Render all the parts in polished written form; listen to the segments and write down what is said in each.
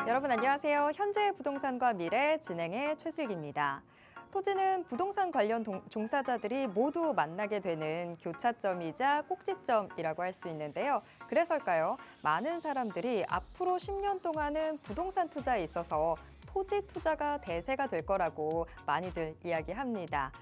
여러분 안녕하세요. 현재 부동산과 미래 진행의 최슬기입니다. 토지는 부동산 관련 종사자들이 모두 만나게 되는 교차점이자 꼭지점이라고 할 수 있는데요. 그래서일까요? 많은 사람들이 앞으로 10년 동안은 부동산 투자에 있어서 토지 투자가 대세가 될 거라고 많이들 이야기합니다.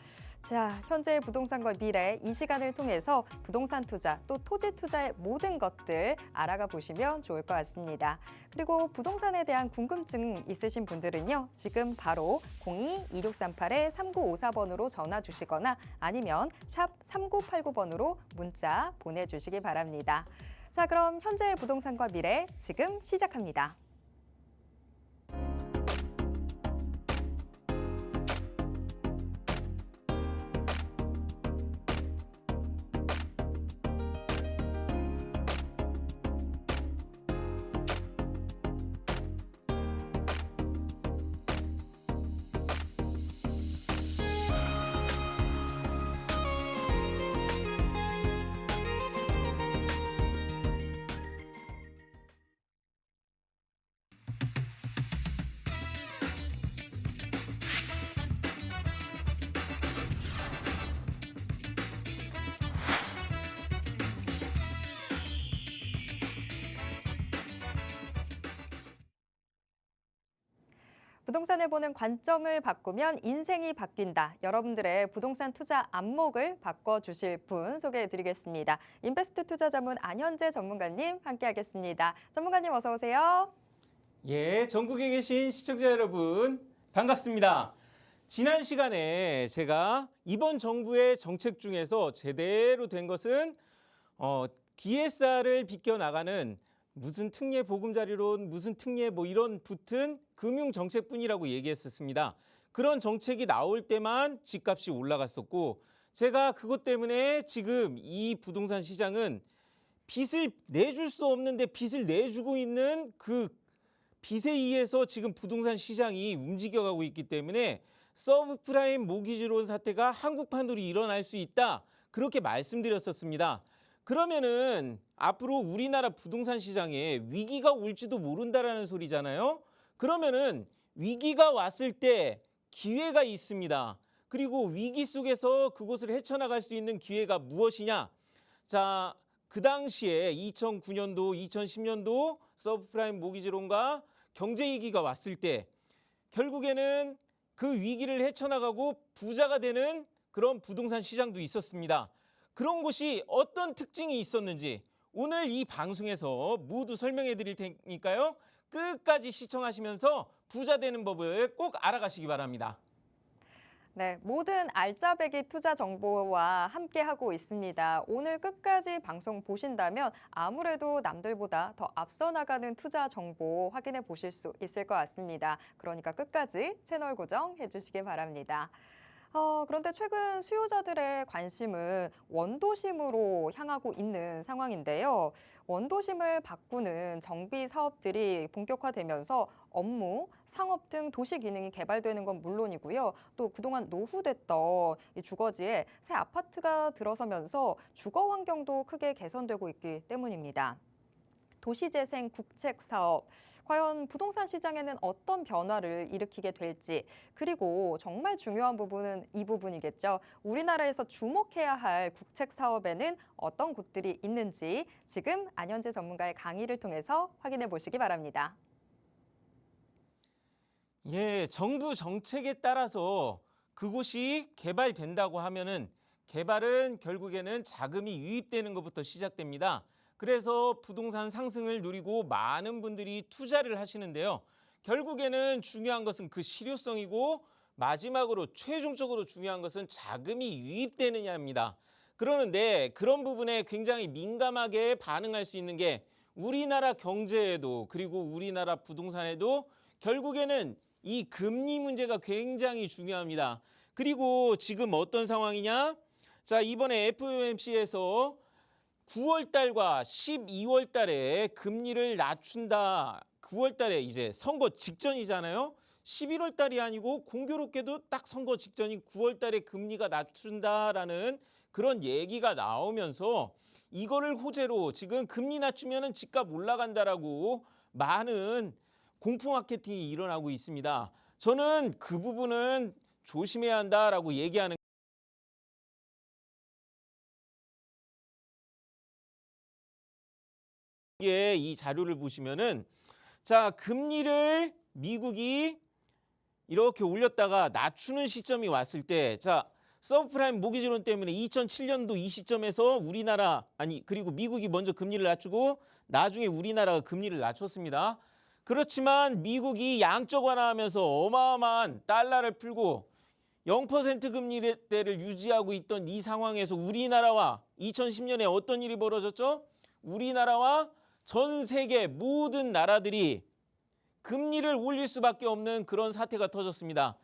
자, 현재 부동산과 미래 이 시간을 통해서 부동산 투자 또 토지 투자의 모든 것들 알아가 보시면 좋을 것 같습니다. 그리고 부동산에 대한 궁금증 있으신 분들은요. 지금 바로 02-2638-3954번으로 전화 주시거나 아니면 샵 3989번으로 문자 보내주시기 바랍니다. 자, 그럼 현재 부동산과 미래 지금 시작합니다. 부동산을 보는 관점을 바꾸면 인생이 바뀐다. 여러분들의 부동산 투자 안목을 바꿔주실 분 소개해드리겠습니다. 인베스트 투자 전문 안현재 전문가님 함께하겠습니다. 전문가님 어서 오세요. 예, 전국에 계신 시청자 여러분 반갑습니다. 지난 시간에 제가 이번 정부의 정책 중에서 제대로 된 것은 DSR을 비껴나가는 무슨 특례 보금자리론, 무슨 특례 뭐 이런 붙은 금융 정책뿐이라고 얘기했었습니다. 그런 정책이 나올 때만 집값이 올라갔었고 제가 그것 때문에 지금 이 부동산 시장은 빚을 내줄 수 없는데 빚을 내주고 있는 그 빚에 의해서 지금 부동산 시장이 움직여가고 있기 때문에 서브프라임 모기지론 사태가 한국판으로 일어날 수 있다. 그렇게 말씀드렸었습니다. 그러면은 앞으로 우리나라 부동산 시장에 위기가 올지도 모른다라는 소리잖아요. 그러면은 위기가 왔을 때 기회가 있습니다. 그리고 위기 속에서 그것을 헤쳐나갈 수 있는 기회가 무엇이냐? 자, 그 당시에 2009년도, 2010년도 서브프라임 모기지론과 경제위기가 왔을 때 결국에는 그 위기를 헤쳐나가고 부자가 되는 그런 부동산 시장도 있었습니다. 그런 곳이 어떤 특징이 있었는지 오늘 이 방송에서 모두 설명해 드릴 테니까요. 끝까지 시청하시면서 부자 되는 법을 꼭 알아가시기 바랍니다. 네, 모든 알짜배기 투자 정보와 함께하고 있습니다. 오늘 끝까지 방송 보신다면 아무래도 남들보다 더 앞서 나가는 투자 정보 확인해 보실 수 있을 것 같습니다. 그러니까 끝까지 채널 고정해 주시기 바랍니다. 그런데 최근 수요자들의 관심은 원도심으로 향하고 있는 상황인데요. 원도심을 바꾸는 정비 사업들이 본격화되면서 업무, 상업 등 도시 기능이 개발되는 건 물론이고요. 또 그동안 노후됐던 이 주거지에 새 아파트가 들어서면서 주거 환경도 크게 개선되고 있기 때문입니다. 도시재생 국책 사업, 과연 부동산 시장에는 어떤 변화를 일으키게 될지, 그리고 정말 중요한 부분은 이 부분이겠죠. 우리나라에서 주목해야 할 국책 사업에는 어떤 곳들이 있는지 지금 안현재 전문가의 강의를 통해서 확인해 보시기 바랍니다. 예, 정부 정책에 따라서 그곳이 개발된다고 하면은 개발은 결국에는 자금이 유입되는 것부터 시작됩니다. 그래서 부동산 상승을 누리고 많은 분들이 투자를 하시는데요. 결국에는 중요한 것은 그 실효성이고 마지막으로 최종적으로 중요한 것은 자금이 유입되느냐입니다. 그러는데 그런 부분에 굉장히 민감하게 반응할 수 있는 게 우리나라 경제에도 그리고 우리나라 부동산에도 결국에는 이 금리 문제가 굉장히 중요합니다. 그리고 지금 어떤 상황이냐? 자, 이번에 FOMC에서 9월 달과 12월 달에 금리를 낮춘다. 9월 달에 이제 선거 직전이잖아요. 11월 달이 아니고 공교롭게도 딱 선거 직전인 9월 달에 금리가 낮춘다라는 그런 얘기가 나오면서 이거를 호재로 지금 금리 낮추면은 집값 올라간다라고 많은 공포 마케팅이 일어나고 있습니다. 저는 그 부분은 조심해야 한다라고 얘기하는 게 이 자료를 보시면은 자, 금리를 미국이 이렇게 올렸다가 낮추는 시점이 왔을 때 자, 서브프라임 모기지론 때문에 2007년도 이 시점에서 그리고 미국이 먼저 금리를 낮추고 나중에 우리나라가 금리를 낮췄습니다. 그렇지만 미국이 양적 완화하면서 어마어마한 달러를 풀고 0% 금리대를 유지하고 있던 이 상황에서 우리나라와 2010년에 어떤 일이 벌어졌죠? 우리나라와 전 세계 모든 나라들이 금리를 올릴 수밖에 없는 그런 사태가 터졌습니다.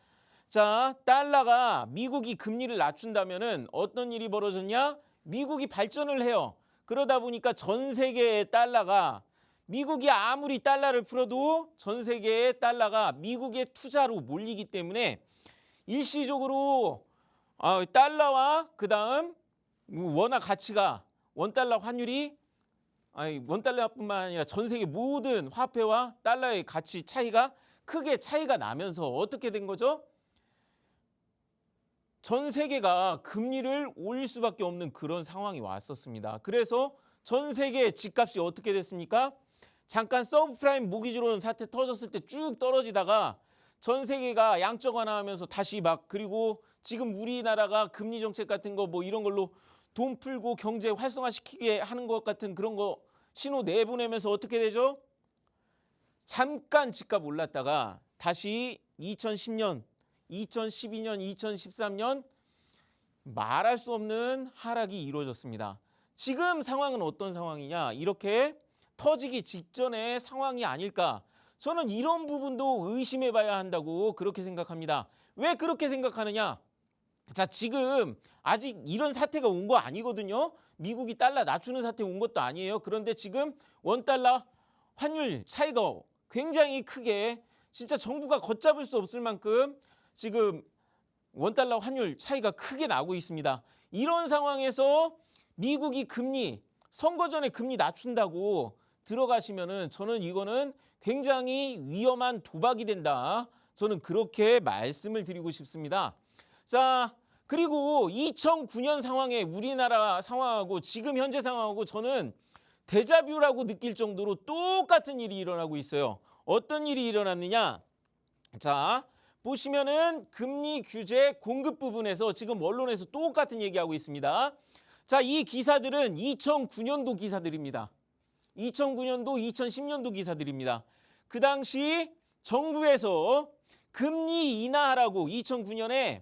자, 달러가 미국이 금리를 낮춘다면은 어떤 일이 벌어졌냐? 미국이 발전을 해요. 그러다 보니까 전 세계의 달러가 미국이 아무리 달러를 풀어도 전 세계의 달러가 미국의 투자로 몰리기 때문에 일시적으로 달러와 그다음 원화 가치가 원달러 환율이 원달러뿐만 아니라 전 세계 모든 화폐와 달러의 가치 차이가 크게 차이가 나면서 어떻게 된 거죠? 전 세계가 금리를 올릴 수밖에 없는 그런 상황이 왔었습니다. 그래서 전 세계 집값이 어떻게 됐습니까? 잠깐 서브프라임 모기지론 사태 터졌을 때 쭉 떨어지다가 전 세계가 양적 완화하면서 다시 그리고 지금 우리나라가 금리 정책 같은 거 뭐 이런 걸로 돈 풀고 경제 활성화시키게 하는 것 같은 그런 거 신호 내보내면서 어떻게 되죠? 잠깐 집값 올랐다가 다시 2010년, 2012년, 2013년 말할 수 없는 하락이 이루어졌습니다. 지금 상황은 어떤 상황이냐? 이렇게 터지기 직전의 상황이 아닐까? 저는 이런 부분도 의심해 봐야 한다고 그렇게 생각합니다. 왜 그렇게 생각하느냐? 자, 지금 아직 이런 사태가 온 거 아니거든요. 미국이 달러 낮추는 사태 온 것도 아니에요. 그런데 지금 원달러 환율 차이가 굉장히 크게 진짜 정부가 걷잡을 수 없을 만큼 지금 원달러 환율 차이가 크게 나고 있습니다. 이런 상황에서 미국이 선거 전에 금리 낮춘다고 들어가시면은 저는 이거는 굉장히 위험한 도박이 된다. 저는 그렇게 말씀을 드리고 싶습니다. 자, 그리고 2009년 상황에 우리나라 상황하고 지금 현재 상황하고 저는 데자뷰라고 느낄 정도로 똑같은 일이 일어나고 있어요. 어떤 일이 일어났느냐? 자, 보시면은 금리 규제 공급 부분에서 지금 언론에서 똑같은 얘기하고 있습니다. 자, 이 기사들은 2009년도 기사들입니다. 2009년도, 2010년도 기사들입니다. 그 당시 정부에서 금리 인하하라고 2009년에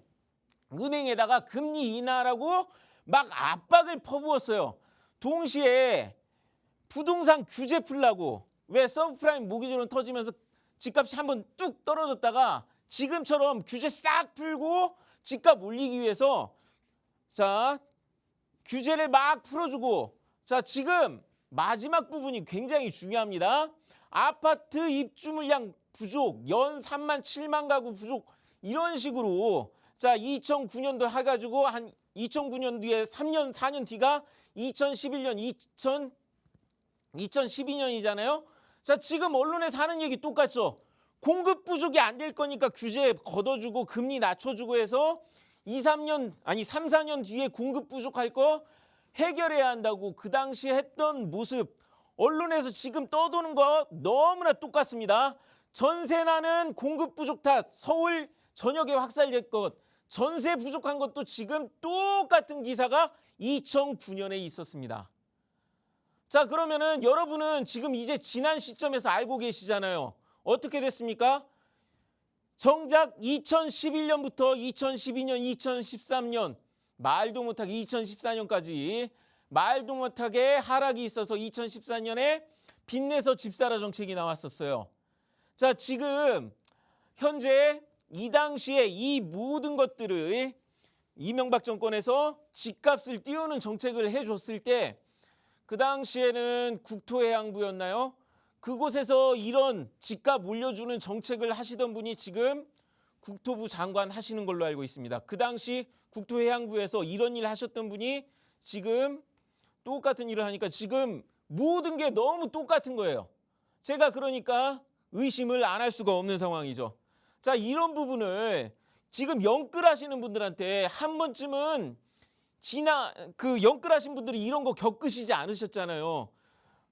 은행에다가 금리 인하하라고 막 압박을 퍼부었어요. 동시에 부동산 규제 풀라고 왜 서브프라임 모기지론 터지면서 집값이 한번 뚝 떨어졌다가 지금처럼 규제 싹 풀고 집값 올리기 위해서 자, 규제를 막 풀어주고 자, 지금 마지막 부분이 굉장히 중요합니다. 아파트 입주 물량 부족, 연 3만 7만 가구 부족 이런 식으로 자 2009년도 해가지고 한 2009년 뒤에 3년 4년 뒤가 2011년 2012년이잖아요. 자 지금 언론에서 하는 얘기 똑같죠. 공급 부족이 안 될 거니까 규제 걷어주고 금리 낮춰주고 해서 3, 4년 뒤에 공급 부족할 거 해결해야 한다고 그 당시에 했던 모습 언론에서 지금 떠도는 거 너무나 똑같습니다. 전세난은 공급 부족 탓 서울 전역에 확산될 것 전세 부족한 것도 지금 똑같은 기사가 2009년에 있었습니다. 자 그러면은 여러분은 지금 이제 지난 시점에서 알고 계시잖아요. 어떻게 됐습니까? 정작 2011년부터 2012년, 2013년 말도 못하게 2014년까지 말도 못하게 하락이 있어서 2014년에 빚내서 집사라 정책이 나왔었어요. 자 지금 현재 이 당시에 이 모든 것들을 이명박 정권에서 집값을 띄우는 정책을 해줬을 때 그 당시에는 국토해양부였나요? 그곳에서 이런 집값 올려주는 정책을 하시던 분이 지금 국토부 장관 하시는 걸로 알고 있습니다. 그 당시 국토해양부에서 이런 일 하셨던 분이 지금 똑같은 일을 하니까 지금 모든 게 너무 똑같은 거예요. 제가 그러니까 의심을 안 할 수가 없는 상황이죠. 자, 이런 부분을 지금 영끌하시는 분들한테 한 번쯤은 영끌하신 분들이 이런 거 겪으시지 않으셨잖아요.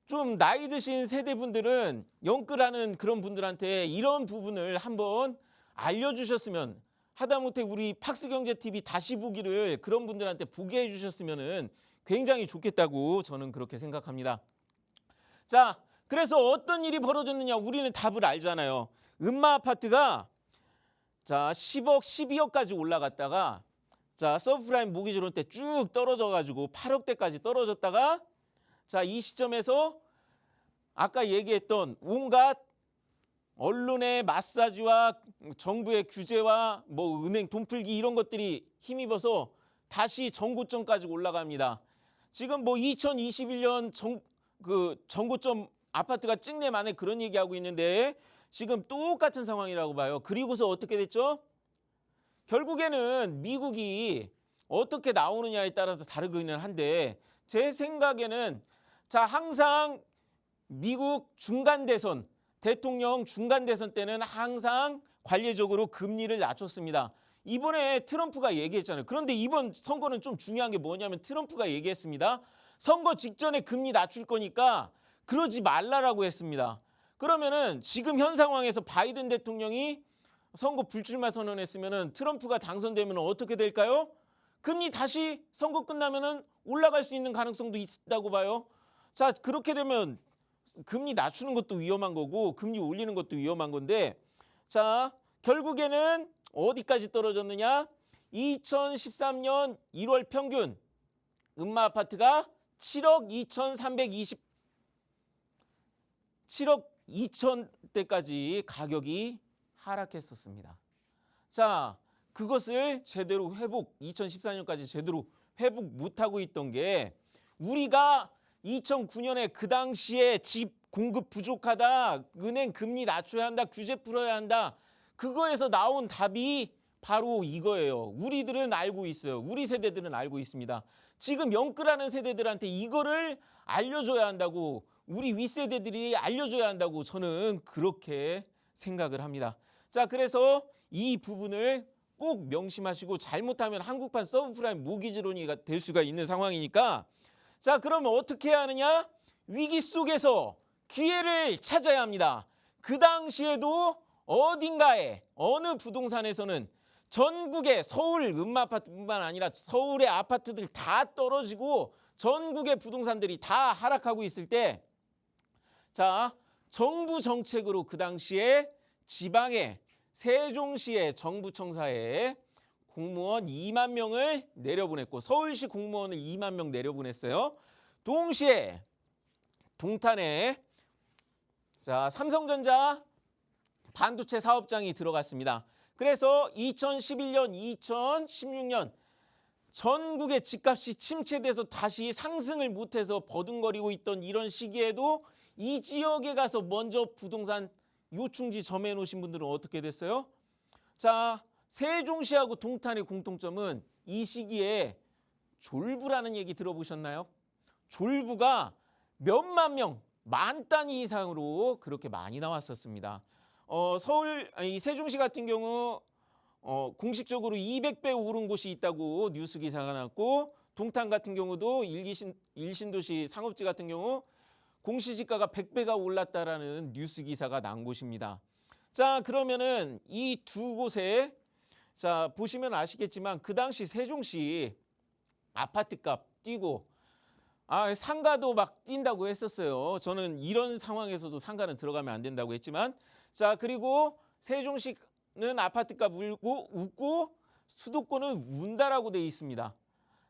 좀 나이 드신 세대분들은 영끌하는 그런 분들한테 이런 부분을 한번 알려주셨으면, 하다못해 우리 팍스경제TV 다시 보기를 그런 분들한테 보게 해주셨으면 굉장히 좋겠다고 저는 그렇게 생각합니다. 자, 그래서 어떤 일이 벌어졌느냐, 우리는 답을 알잖아요. 음마아파트가 자 10억, 12억까지 올라갔다가 자 서브프라임 모기지론 때 쭉 떨어져가지고 8억대까지 떨어졌다가 자 이 시점에서 아까 얘기했던 온갖 언론의 마사지와 정부의 규제와 뭐 은행 돈풀기 이런 것들이 힘입어서 다시 전고점까지 올라갑니다. 지금 뭐 2021년 전고점 아파트가 찍네 만에 그런 얘기하고 있는데 지금 똑같은 상황이라고 봐요. 그리고서 어떻게 됐죠? 결국에는 미국이 어떻게 나오느냐에 따라서 다르기는 한데 제 생각에는 자 항상 미국 중간 대선, 대통령 중간 대선 때는 항상 관례적으로 금리를 낮췄습니다. 이번에 트럼프가 얘기했잖아요. 그런데 이번 선거는 좀 중요한 게 뭐냐면 트럼프가 얘기했습니다. 선거 직전에 금리 낮출 거니까 그러지 말라라고 했습니다. 그러면은 지금 현 상황에서 바이든 대통령이 선거 불출마 선언했으면은 트럼프가 당선되면 어떻게 될까요? 금리 다시 선거 끝나면은 올라갈 수 있는 가능성도 있다고 봐요. 자, 그렇게 되면 금리 낮추는 것도 위험한 거고 금리 올리는 것도 위험한 건데 자, 결국에는 어디까지 떨어졌느냐? 2013년 1월 평균 음마아파트가 7억 2,000대까지 가격이 하락했었습니다. 자, 그것을 제대로 2014년까지 제대로 회복 못하고 있던 게 우리가 2009년에 그 당시에 집 공급 부족하다, 은행 금리 낮춰야 한다, 규제 풀어야 한다. 그거에서 나온 답이 바로 이거예요. 우리들은 알고 있어요. 우리 세대들은 알고 있습니다. 지금 영끌하는 세대들한테 이거를 알려줘야 한다고, 우리 윗세대들이 알려줘야 한다고 저는 그렇게 생각을 합니다. 자, 그래서 이 부분을 꼭 명심하시고 잘못하면 한국판 서브프라임 모기지론이 될 수가 있는 상황이니까 자, 그러면 어떻게 해야 하느냐? 위기 속에서 기회를 찾아야 합니다. 그 당시에도 어딘가에 어느 부동산에서는 전국의 서울 음마아파트뿐만 아니라 서울의 아파트들 다 떨어지고 전국의 부동산들이 다 하락하고 있을 때 자, 정부 정책으로 그 당시에 지방에 세종시의 정부청사에 공무원 2만 명을 내려보냈고 서울시 공무원을 2만 명 내려보냈어요. 동시에 동탄에 자 삼성전자 반도체 사업장이 들어갔습니다. 그래서 2011년, 2016년 전국의 집값이 침체돼서 다시 상승을 못해서 버둥거리고 있던 이런 시기에도 이 지역에 가서 먼저 부동산 요충지 점해 놓으신 분들은 어떻게 됐어요? 자, 세종시하고 동탄의 공통점은 이 시기에 졸부라는 얘기 들어보셨나요? 졸부가 몇만 명, 만 단위 이상으로 그렇게 많이 나왔었습니다. 세종시 같은 경우 공식적으로 200배 오른 곳이 있다고 뉴스 기사가 났고 동탄 같은 경우도 일신도시 상업지 같은 경우 공시지가가 100배가 올랐다라는 뉴스 기사가 난 곳입니다. 자, 그러면은 이 두 곳에 자 보시면 아시겠지만 그 당시 세종시 아파트값 뛰고 상가도 막 뛴다고 했었어요. 저는 이런 상황에서도 상가는 들어가면 안 된다고 했지만 자 그리고 세종시는 아파트값 웃고 수도권은 운다라고 돼 있습니다.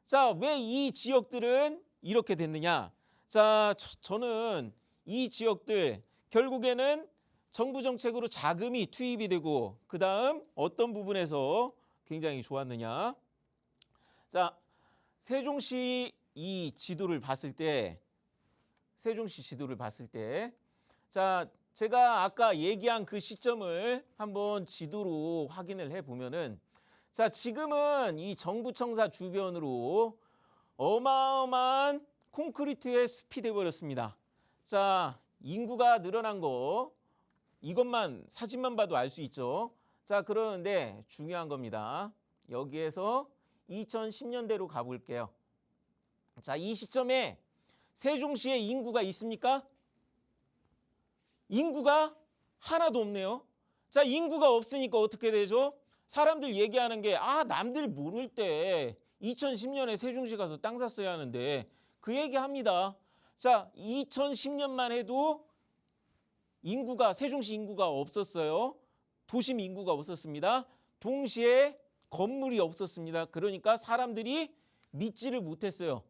자, 왜 이 지역들은 이렇게 됐느냐? 자, 저는 이 지역들 결국에는 정부 정책으로 자금이 투입이 되고 그다음 어떤 부분에서 굉장히 좋았느냐? 자, 세종시 이 지도를 봤을 때 세종시 지도를 봤을 때 자, 제가 아까 얘기한 그 시점을 한번 지도로 확인을 해 보면은 자, 지금은 이 정부청사 주변으로 어마어마한 콘크리트의 숲이 돼 버렸습니다. 자, 인구가 늘어난 거 이것만 사진만 봐도 알 수 있죠. 자, 그러는데 중요한 겁니다. 여기에서 2010년대로 가볼게요. 자, 이 시점에 세종시에 인구가 있습니까? 인구가 하나도 없네요. 자, 인구가 없으니까 어떻게 되죠? 사람들 얘기하는 게 남들 모를 때 2010년에 세종시 가서 땅 샀어야 하는데 그 얘기합니다. 자, 2010년만 해도 세종시 인구가 없었어요. 도심 인구가 없었습니다. 동시에 건물이 없었습니다. 그러니까 사람들이 믿지를 못했어요.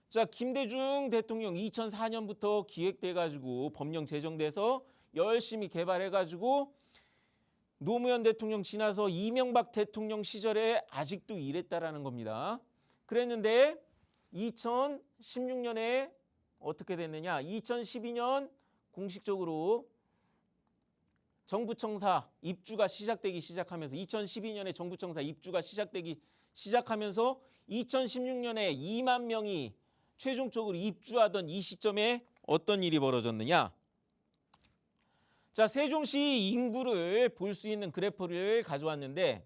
자, 김대중 대통령 2004년부터 기획돼 가지고 법령 제정돼서 열심히 개발해 가지고 노무현 대통령 지나서 이명박 대통령 시절에 아직도 이랬다라는 겁니다. 그랬는데 2016년에 어떻게 됐느냐? 2012년 공식적으로 정부청사 입주가 시작되기 시작하면서 2012년에 정부청사 입주가 시작되기 시작하면서 2016년에 2만 명이 최종적으로 입주하던 이 시점에 어떤 일이 벌어졌느냐? 자, 세종시 인구를 볼 수 있는 그래프를 가져왔는데,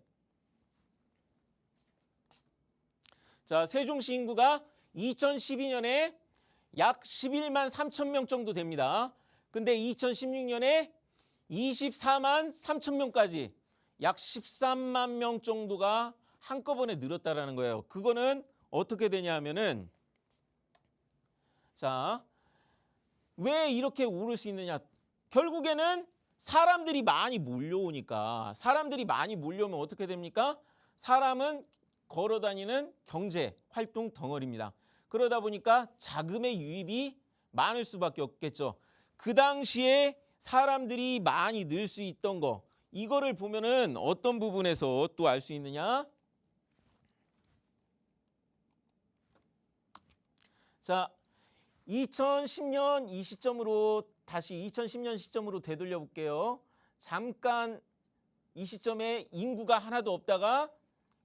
자, 세종시 인구가 2012년에 약 11만 3천 명 정도 됩니다. 근데 2016년에 24만 3천 명까지 약 13만 명 정도가 한꺼번에 늘었다라는 거예요. 그거는 어떻게 되냐 하면은, 자, 왜 이렇게 오를 수 있느냐? 결국에는 사람들이 많이 몰려오니까, 사람들이 많이 몰려오면 어떻게 됩니까? 사람은 걸어다니는 경제 활동 덩어리입니다. 그러다 보니까 자금의 유입이 많을 수밖에 없겠죠. 그 당시에 사람들이 많이 늘 수 있던 거, 이거를 보면은 어떤 부분에서 또 알 수 있느냐? 자, 2010년 이 시점으로 다시 2010년 시점으로 되돌려 볼게요. 잠깐 이 시점에 인구가 하나도 없다가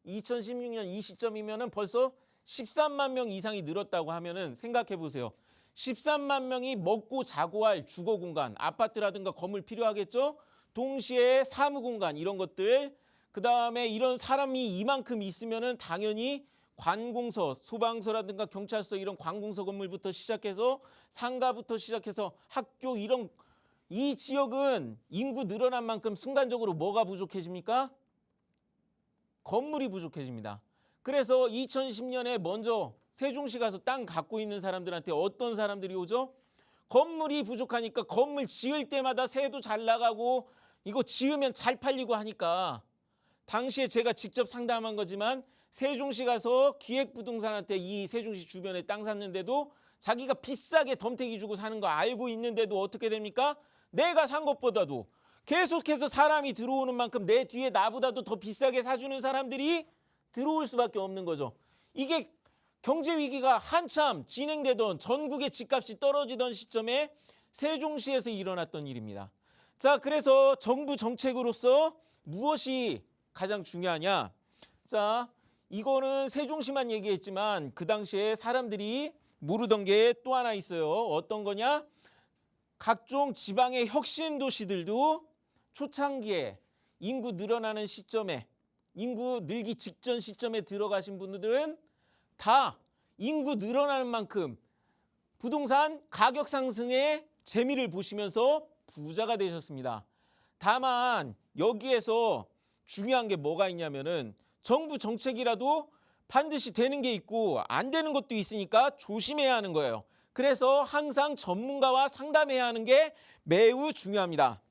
2016년 이 시점이면은 벌써 13만 명 이상이 늘었다고 하면은 생각해 보세요. 13만 명이 먹고 자고 할 주거 공간, 아파트라든가 건물 필요하겠죠? 동시에 사무 공간 이런 것들, 그다음에 이런 사람이 이만큼 있으면은 당연히 관공서, 소방서라든가 경찰서 이런 관공서 건물부터 시작해서 상가부터 시작해서 학교 이런 이 지역은 인구 늘어난 만큼 순간적으로 뭐가 부족해집니까? 건물이 부족해집니다. 그래서 2010년에 먼저 세종시 가서 땅 갖고 있는 사람들한테 어떤 사람들이 오죠? 건물이 부족하니까 건물 지을 때마다 세도 잘 나가고 이거 지으면 잘 팔리고 하니까 당시에 제가 직접 상담한 거지만 세종시 가서 기획부동산한테 이 세종시 주변에 땅 샀는데도 자기가 비싸게 덤태기 주고 사는 거 알고 있는데도 어떻게 됩니까? 내가 산 것보다도 계속해서 사람이 들어오는 만큼 내 뒤에 나보다도 더 비싸게 사주는 사람들이 들어올 수밖에 없는 거죠. 이게 경제 위기가 한참 진행되던 전국의 집값이 떨어지던 시점에 세종시에서 일어났던 일입니다. 자, 그래서 정부 정책으로서 무엇이 가장 중요하냐? 자, 이거는 세종시만 얘기했지만 그 당시에 사람들이 모르던 게 또 하나 있어요. 어떤 거냐? 각종 지방의 혁신 도시들도 초창기에 인구 늘어나는 시점에, 인구 늘기 직전 시점에 들어가신 분들은 다 인구 늘어나는 만큼 부동산 가격 상승의 재미를 보시면서 부자가 되셨습니다. 다만 여기에서 중요한 게 뭐가 있냐면은 정부 정책이라도 반드시 되는 게 있고 안 되는 것도 있으니까 조심해야 하는 거예요. 그래서 항상 전문가와 상담해야 하는 게 매우 중요합니다.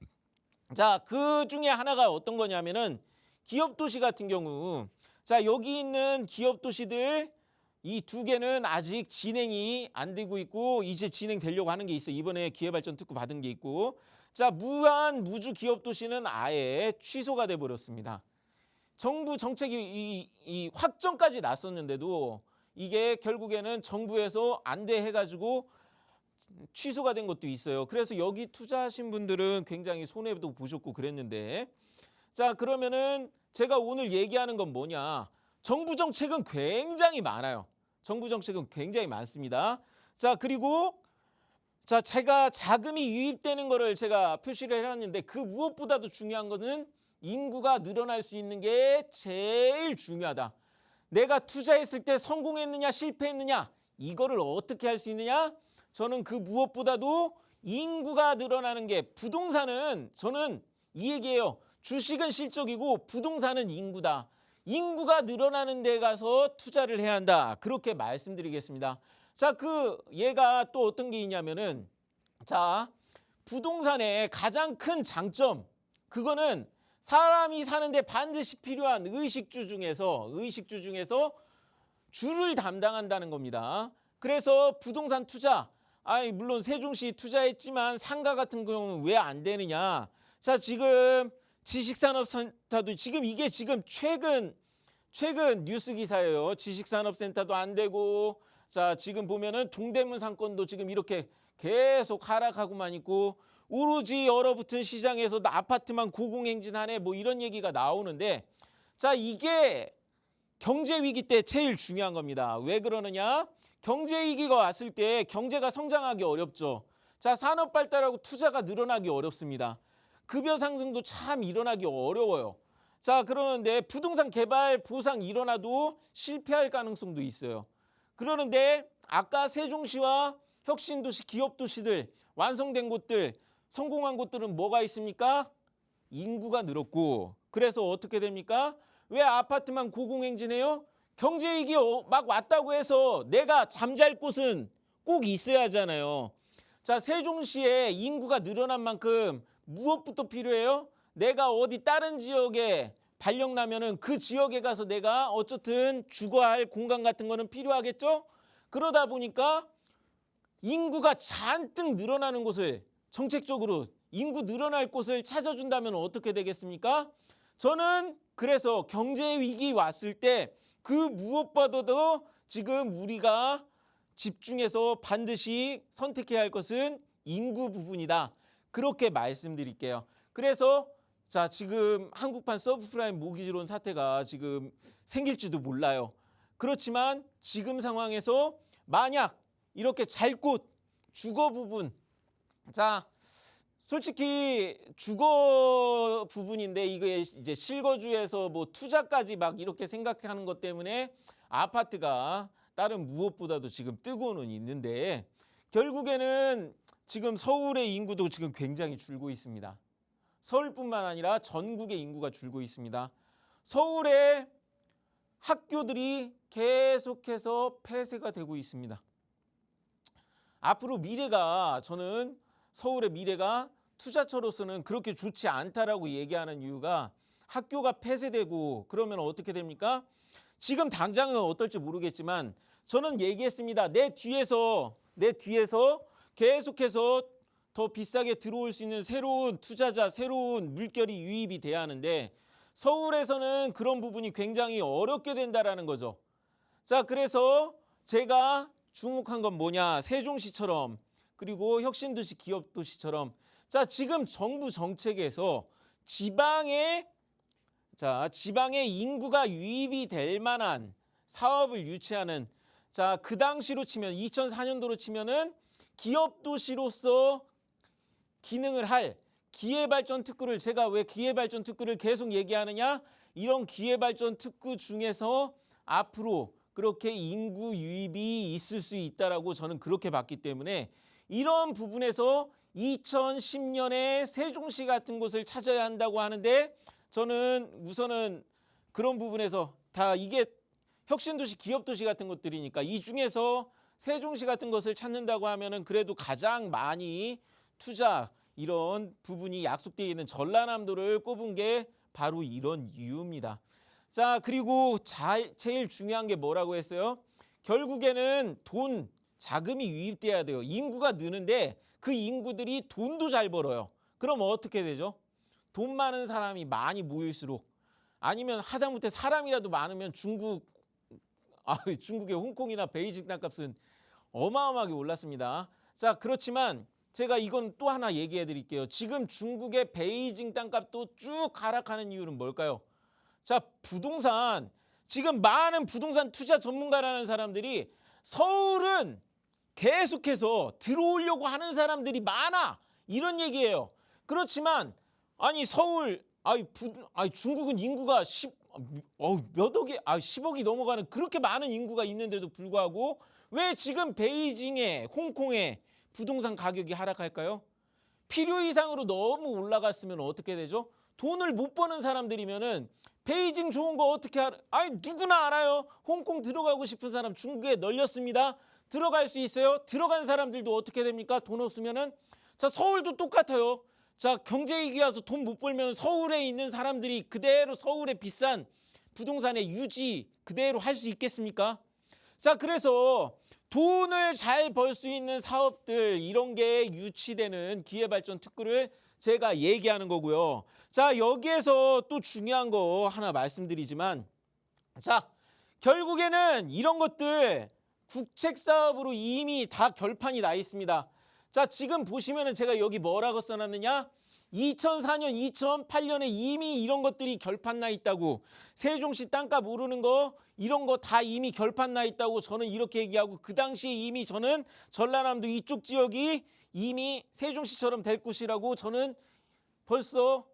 자, 그 중에 하나가 어떤 거냐면은 기업 도시 같은 경우, 자, 여기 있는 기업 도시들 이 두 개는 아직 진행이 안 되고 있고 이제 진행되려고 하는 게 있어요. 이번에 기회발전 특구 받은 게 있고, 자, 무한 무주 기업 도시는 아예 취소가 돼 버렸습니다. 정부 정책이 이 확정까지 났었는데도 이게 결국에는 정부에서 안 돼 해가지고 취소가 된 것도 있어요. 그래서 여기 투자하신 분들은 굉장히 손해도 보셨고 그랬는데, 자, 그러면은 제가 오늘 얘기하는 건 뭐냐? 정부 정책은 굉장히 많아요. 정부 정책은 굉장히 많습니다. 자, 그리고 자, 제가 자금이 유입되는 거를 제가 표시를 해놨는데 그 무엇보다도 중요한 거는 인구가 늘어날 수 있는 게 제일 중요하다. 내가 투자했을 때 성공했느냐 실패했느냐 이거를 어떻게 할 수 있느냐? 저는 그 무엇보다도 인구가 늘어나는 게 부동산은 저는 이 얘기예요. 주식은 실적이고 부동산은 인구다. 인구가 늘어나는 데 가서 투자를 해야 한다. 그렇게 말씀드리겠습니다. 자, 얘가 또 어떤 게 있냐면은 자, 부동산의 가장 큰 장점 그거는 사람이 사는데 반드시 필요한 의식주 중에서 주를 담당한다는 겁니다. 그래서 부동산 투자, 물론 세종시 투자했지만 상가 같은 경우는 왜 안 되느냐? 자, 지금 지식산업센터도 이게 최근 뉴스 기사예요. 지식산업센터도 안 되고, 자, 지금 보면은 동대문 상권도 지금 이렇게 계속 하락하고만 있고, 오로지 얼어붙은 시장에서도 아파트만 고공행진하네 뭐 이런 얘기가 나오는데, 자, 이게 경제 위기 때 제일 중요한 겁니다. 왜 그러느냐? 경제 위기가 왔을 때 경제가 성장하기 어렵죠. 자, 산업 발달하고 투자가 늘어나기 어렵습니다. 급여 상승도 참 일어나기 어려워요. 자, 그러는데 부동산 개발 보상 일어나도 실패할 가능성도 있어요. 그러는데 아까 세종시와 혁신도시, 기업도시들, 완성된 곳들, 성공한 곳들은 뭐가 있습니까? 인구가 늘었고, 그래서 어떻게 됩니까? 왜 아파트만 고공행진해요? 경제위기 막 왔다고 해서 내가 잠잘 곳은 꼭 있어야 하잖아요. 자, 세종시에 인구가 늘어난 만큼 무엇부터 필요해요? 내가 어디 다른 지역에 발령 나면은 그 지역에 가서 내가 어쨌든 주거할 할 공간 같은 거는 필요하겠죠? 그러다 보니까 인구가 잔뜩 늘어나는 곳을 정책적으로 인구 늘어날 곳을 찾아준다면 어떻게 되겠습니까? 저는 그래서 경제 위기 왔을 때 그 무엇보다도 지금 우리가 집중해서 반드시 선택해야 할 것은 인구 부분이다. 그렇게 말씀드릴게요. 그래서 자, 지금 한국판 서브프라임 모기지론 사태가 지금 생길지도 몰라요. 그렇지만 지금 상황에서 만약 이렇게 잘 곳 주거 부분, 자, 솔직히 주거 부분인데 이게 이제 실거주에서 뭐 투자까지 막 이렇게 생각하는 것 때문에 아파트가 다른 무엇보다도 지금 뜨고는 있는데 결국에는 지금 서울의 인구도 지금 굉장히 줄고 있습니다. 서울뿐만 아니라 전국의 인구가 줄고 있습니다. 서울의 학교들이 계속해서 폐쇄가 되고 있습니다. 앞으로 미래가 저는 서울의 미래가 투자처로서는 그렇게 좋지 않다라고 얘기하는 이유가 학교가 폐쇄되고 그러면 어떻게 됩니까? 지금 당장은 어떨지 모르겠지만 저는 얘기했습니다. 내 뒤에서 계속해서 더 비싸게 들어올 수 있는 새로운 투자자, 새로운 물결이 유입이 돼야 하는데 서울에서는 그런 부분이 굉장히 어렵게 된다라는 거죠. 자, 그래서 제가 주목한 건 뭐냐? 세종시처럼 그리고 혁신도시, 기업도시처럼 자, 지금 정부 정책에서 지방에 인구가 유입이 될 만한 사업을 유치하는 자, 그 당시로 치면 2004년도로 치면은 기업도시로서 기능을 할 기회발전 특구를 제가 왜 기회발전 특구를 계속 얘기하느냐? 이런 기회발전 특구 중에서 앞으로 그렇게 인구 유입이 있을 수 있다라고 저는 그렇게 봤기 때문에 이런 부분에서 2010년에 세종시 같은 곳을 찾아야 한다고 하는데 저는 우선은 그런 부분에서 다 이게 혁신도시, 기업도시 같은 것들이니까 이 중에서 세종시 같은 것을 찾는다고 하면은 그래도 가장 많이 투자 이런 부분이 약속되어 있는 전라남도를 꼽은 게 바로 이런 이유입니다. 자, 그리고 제일 중요한 게 뭐라고 했어요? 결국에는 자금이 유입돼야 돼요. 인구가 느는데 그 인구들이 돈도 잘 벌어요. 그럼 어떻게 되죠? 돈 많은 사람이 많이 모일수록 아니면 하다못해 사람이라도 많으면 중국의 홍콩이나 베이징 땅값은 어마어마하게 올랐습니다. 자, 그렇지만 제가 이건 또 하나 얘기해 드릴게요. 지금 중국의 베이징 땅값도 쭉 하락하는 이유는 뭘까요? 자, 부동산. 지금 많은 부동산 투자 전문가라는 사람들이 서울은 계속해서 들어오려고 하는 사람들이 많아. 이런 얘기예요. 그렇지만 아니 서울 중국은 인구가 몇 억이 10억이 넘어가는 그렇게 많은 인구가 있는데도 불구하고 왜 지금 베이징에 홍콩에 부동산 가격이 하락할까요? 필요 이상으로 너무 올라갔으면 어떻게 되죠? 돈을 못 버는 사람들이면은 베이징 좋은 거 어떻게 누구나 알아요. 홍콩 들어가고 싶은 사람 중국에 널렸습니다. 들어갈 수 있어요. 들어간 사람들도 어떻게 됩니까? 돈 없으면은 자 서울도 똑같아요. 자 경제위기 와서 돈 못 벌면 서울에 있는 사람들이 그대로 서울의 비싼 부동산의 유지 그대로 할 수 있겠습니까? 자 그래서 돈을 잘 벌 수 있는 사업들 이런 게 유치되는 기회발전 특구를 제가 얘기하는 거고요. 자 여기에서 또 중요한 거 하나 말씀드리지만 자 결국에는 이런 것들 국책 사업으로 이미 다 결판이 나 있습니다. 자 지금 보시면은 제가 여기 뭐라고 써놨느냐 2004년 2008년에 이미 이런 것들이 결판 나 있다고 세종시 땅값 오르는 거 이런 거 다 이미 결판 나 있다고 저는 이렇게 얘기하고 그 당시에 이미 저는 전라남도 이쪽 지역이 이미 세종시처럼 될 곳이라고 저는 벌써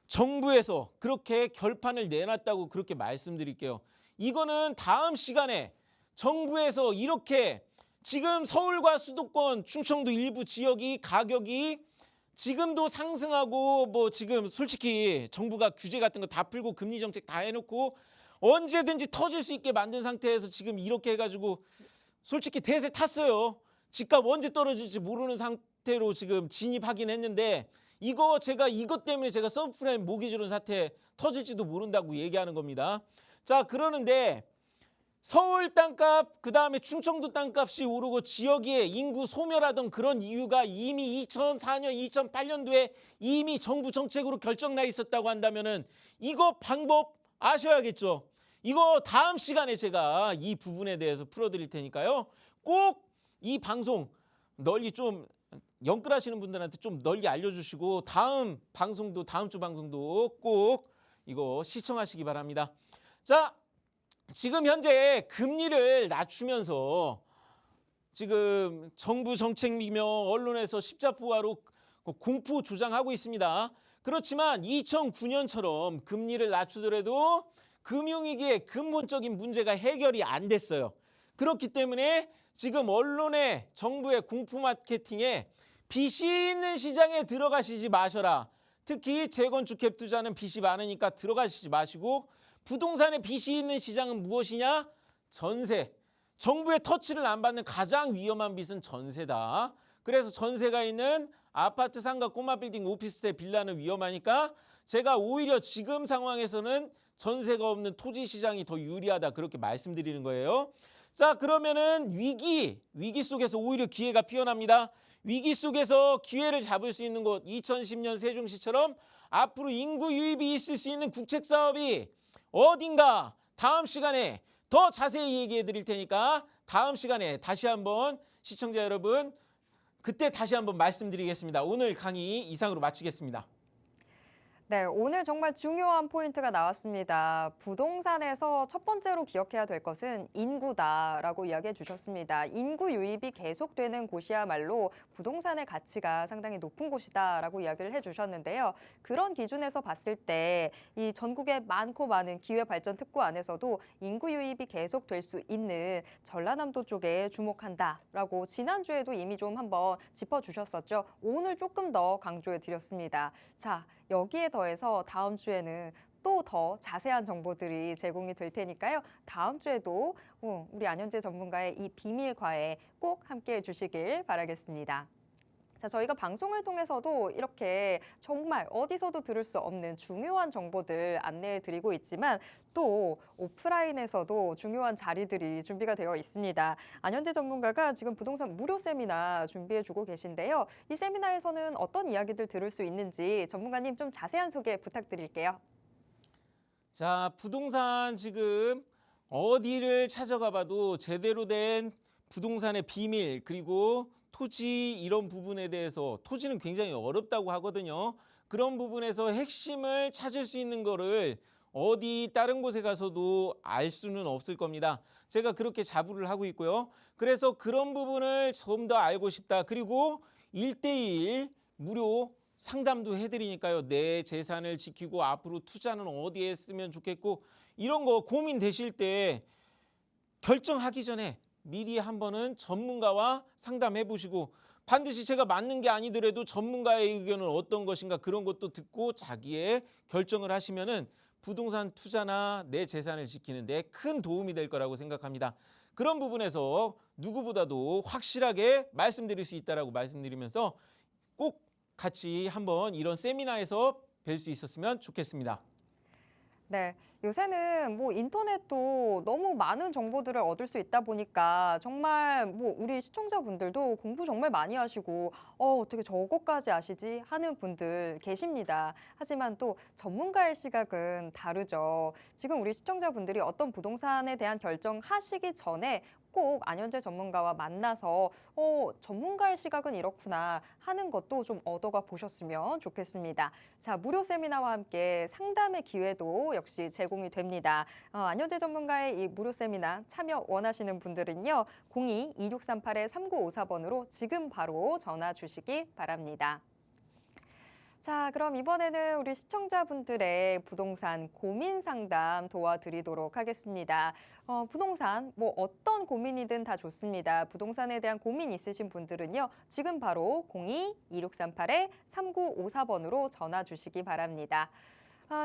정부에서 그렇게 결판을 내놨다고 그렇게 말씀드릴게요. 이거는 다음 시간에 정부에서 이렇게 지금 서울과 수도권 충청도 일부 지역이 가격이 지금도 상승하고 뭐 지금 솔직히 정부가 규제 같은 거 다 풀고 금리 정책 다 해놓고 언제든지 터질 수 있게 만든 상태에서 지금 이렇게 해가지고 솔직히 대세 탔어요. 집값 언제 떨어질지 모르는 상태로 지금 진입하긴 했는데 이것 때문에 제가 서브프라임 모기지론 사태 터질지도 모른다고 얘기하는 겁니다. 자 그러는데 서울 땅값 그다음에 충청도 땅값이 오르고 지역의 인구 소멸하던 그런 이유가 이미 2004년 2008년도에 이미 정부 정책으로 결정나 있었다고 한다면은 이거 방법 아셔야겠죠. 이거 다음 시간에 제가 이 부분에 대해서 풀어드릴 테니까요. 꼭 이 방송 널리 좀 영끌하시는 분들한테 좀 널리 알려주시고 다음 주 방송도 꼭 이거 시청하시기 바랍니다. 자 지금 현재 금리를 낮추면서 지금 정부 정책이며 언론에서 십자포화로 공포 조장하고 있습니다. 그렇지만 2009년처럼 금리를 낮추더라도 금융위기의 근본적인 문제가 해결이 안 됐어요. 그렇기 때문에 지금 언론의 정부의 공포 마케팅에 빚이 있는 시장에 들어가시지 마셔라. 특히 재건축 갭 투자는 빚이 많으니까 들어가시지 마시고 부동산에 빚이 있는 시장은 무엇이냐? 전세. 정부의 터치를 안 받는 가장 위험한 빚은 전세다. 그래서 전세가 있는 아파트, 상가, 꼬마 빌딩, 오피스텔, 빌라는 위험하니까 제가 오히려 지금 상황에서는 전세가 없는 토지 시장이 더 유리하다 그렇게 말씀드리는 거예요. 자 그러면은 위기 속에서 오히려 기회가 피어납니다. 위기 속에서 기회를 잡을 수 있는 곳 2010년 세종시처럼 앞으로 인구 유입이 있을 수 있는 국책 사업이 어딘가 다음 시간에 더 자세히 얘기해 드릴 테니까 다음 시간에 다시 한번 시청자 여러분 그때 다시 한번 말씀드리겠습니다. 오늘 강의 이상으로 마치겠습니다. 네, 오늘 정말 중요한 포인트가 나왔습니다. 부동산에서 첫 번째로 기억해야 될 것은 인구다라고 이야기해 주셨습니다. 인구 유입이 계속되는 곳이야말로 부동산의 가치가 상당히 높은 곳이다라고 이야기를 해 주셨는데요. 그런 기준에서 봤을 때 이 전국에 많고 많은 기회발전 특구 안에서도 인구 유입이 계속될 수 있는 전라남도 쪽에 주목한다라고 지난주에도 이미 좀 한번 짚어주셨었죠. 오늘 조금 더 강조해 드렸습니다. 자, 여기에 더해서 다음 주에는 또 더 자세한 정보들이 제공이 될 테니까요. 다음 주에도 우리 안현재 전문가의 이 비밀 과외 꼭 함께해 주시길 바라겠습니다. 자, 저희가 방송을 통해서도 이렇게 정말 어디서도 들을 수 없는 중요한 정보들 안내해 드리고 있지만 또 오프라인에서도 중요한 자리들이 준비가 되어 있습니다. 안현재 전문가가 지금 부동산 무료 세미나 준비해 주고 계신데요. 이 세미나에서는 어떤 이야기들 들을 수 있는지 전문가님 좀 자세한 소개 부탁드릴게요. 자, 부동산 지금 어디를 찾아가 봐도 제대로 된 부동산의 비밀 그리고 토지 이런 부분에 대해서 토지는 굉장히 어렵다고 하거든요. 그런 부분에서 핵심을 찾을 수 있는 거를 어디 다른 곳에 가서도 알 수는 없을 겁니다. 제가 그렇게 자부를 하고 있고요. 그래서 그런 부분을 좀 더 알고 싶다. 그리고 1대1 무료 상담도 해드리니까요. 내 재산을 지키고 앞으로 투자는 어디에 쓰면 좋겠고 이런 거 고민되실 때 결정하기 전에 미리 한번은 전문가와 상담해 보시고 반드시 제가 맞는 게 아니더라도 전문가의 의견은 어떤 것인가 그런 것도 듣고 자기의 결정을 하시면은 부동산 투자나 내 재산을 지키는 데 큰 도움이 될 거라고 생각합니다. 그런 부분에서 누구보다도 확실하게 말씀드릴 수 있다라고 말씀드리면서 꼭 같이 한번 이런 세미나에서 뵐 수 있었으면 좋겠습니다. 네, 요새는 뭐 인터넷도 너무 많은 정보들을 얻을 수 있다 보니까 정말 뭐 우리 시청자분들도 공부 정말 많이 하시고 어떻게 저것까지 아시지 하는 분들 계십니다. 하지만 또 전문가의 시각은 다르죠. 지금 우리 시청자분들이 어떤 부동산에 대한 결정하시기 전에 꼭 안현재 전문가와 만나서 전문가의 시각은 이렇구나 하는 것도 좀 얻어가 보셨으면 좋겠습니다. 자, 무료 세미나와 함께 상담의 기회도 역시 제공이 됩니다. 안현재 전문가의 이 무료 세미나 참여 원하시는 분들은요. 02-2638-3954번으로 지금 바로 전화 주시기 바랍니다. 자, 그럼 이번에는 우리 시청자분들의 부동산 고민 상담 도와드리도록 하겠습니다. 부동산 뭐 어떤 고민이든 다 좋습니다. 부동산에 대한 고민 있으신 분들은요. 지금 바로 02-2638-3954번으로 전화 주시기 바랍니다.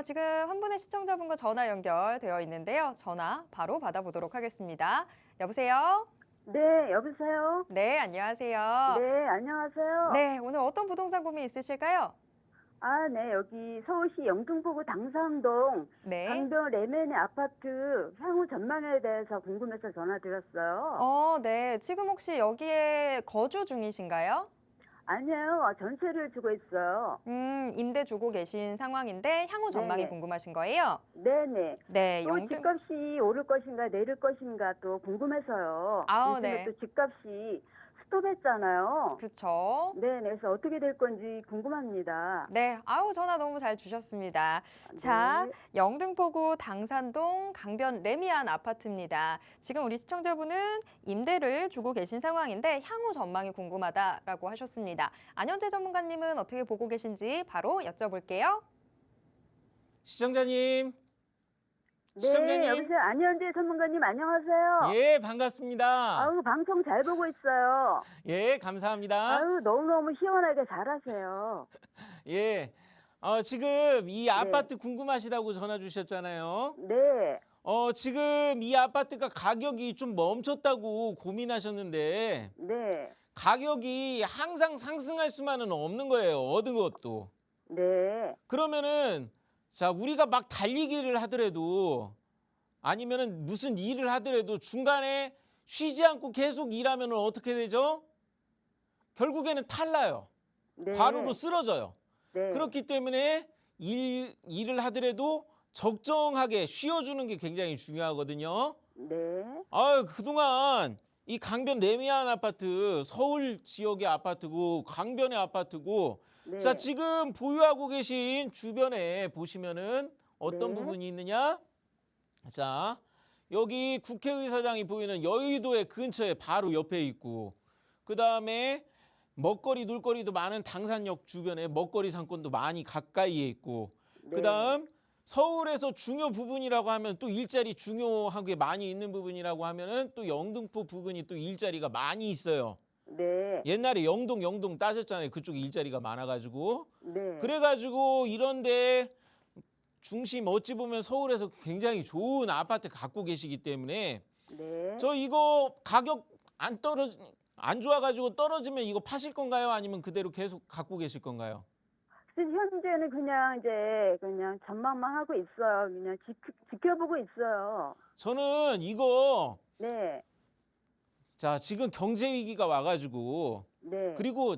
지금 한 분의 시청자분과 전화 연결되어 있는데요. 전화 바로 받아보도록 하겠습니다. 여보세요? 네, 여보세요? 네, 안녕하세요. 네, 안녕하세요. 네, 오늘 어떤 부동산 고민 있으실까요? 아, 네, 여기 서울시 영등포구 당산동 네. 강변 레멘의 아파트 향후 전망에 대해서 궁금해서 전화드렸어요. 네. 지금 혹시 여기에 거주 중이신가요? 아니에요, 전세를 주고 있어요. 임대 주고 계신 상황인데 향후 전망이 네. 궁금하신 거예요? 네네. 네, 또 집값이 오를 것인가 내릴 것인가 또 궁금해서요. 아우, 요즘에 네. 또 집값이 스톱했잖아요. 그쵸. 네, 그래서 어떻게 될 건지 궁금합니다. 네, 아우 전화 너무 잘 주셨습니다. 자, 네. 영등포구 당산동 강변 레미안 아파트입니다. 지금 우리 시청자분은 임대를 주고 계신 상황인데 향후 전망이 궁금하다라고 하셨습니다. 안현재 전문가님은 어떻게 보고 계신지 바로 여쭤볼게요. 시청자님. 네, 시청자님. 여보세요. 안현재 전문가님 안녕하세요. 예, 반갑습니다. 아우, 방송 잘 보고 있어요. 예, 감사합니다. 아유, 너무너무 시원하게 잘하세요. 예. 지금 이 아파트 궁금하시다고 전화 주셨잖아요. 네, 지금 이 아파트가 가격이 좀 멈췄다고 고민하셨는데 네, 가격이 항상 상승할 수만은 없는 거예요. 얻은 것도. 네, 그러면은 자, 우리가 막 달리기를 하더라도 아니면은 무슨 일을 하더라도 중간에 쉬지 않고 계속 일하면은 어떻게 되죠? 결국에는 탈나요. 네. 과로로 쓰러져요. 네, 그렇기 때문에 일을 하더라도 적정하게 쉬어주는 게 굉장히 중요하거든요. 네, 그동안 이 강변 레미안 아파트, 서울 지역의 아파트고 강변의 아파트고 네. 자, 지금 보유하고 계신 주변에 보시면은 어떤 네. 부분이 있느냐? 자, 여기 국회의사당이 보이는 여의도의 근처에 바로 옆에 있고 그다음에 먹거리, 놀거리도 많은 당산역 주변에 먹거리 상권도 많이 가까이에 있고 네. 그다음 서울에서 중요 부분이라고 하면 또 일자리 중요하게 많이 있는 부분이라고 하면은 또 영등포 부근이 또 일자리가 많이 있어요. 네, 옛날에 영동 따졌잖아요. 그쪽에 일자리가 많아가지고. 네. 그래가지고 이런데 중심 어찌 보면 서울에서 굉장히 좋은 아파트 갖고 계시기 때문에 네. 저 이거 가격 안 좋아가지고 떨어지면 이거 파실 건가요? 아니면 그대로 계속 갖고 계실 건가요? 현재는 그냥 이제 그냥 전망만 하고 있어요. 그냥 지켜보고 있어요. 저는 이거 네, 자, 지금 경제 위기가 와가지고 네. 그리고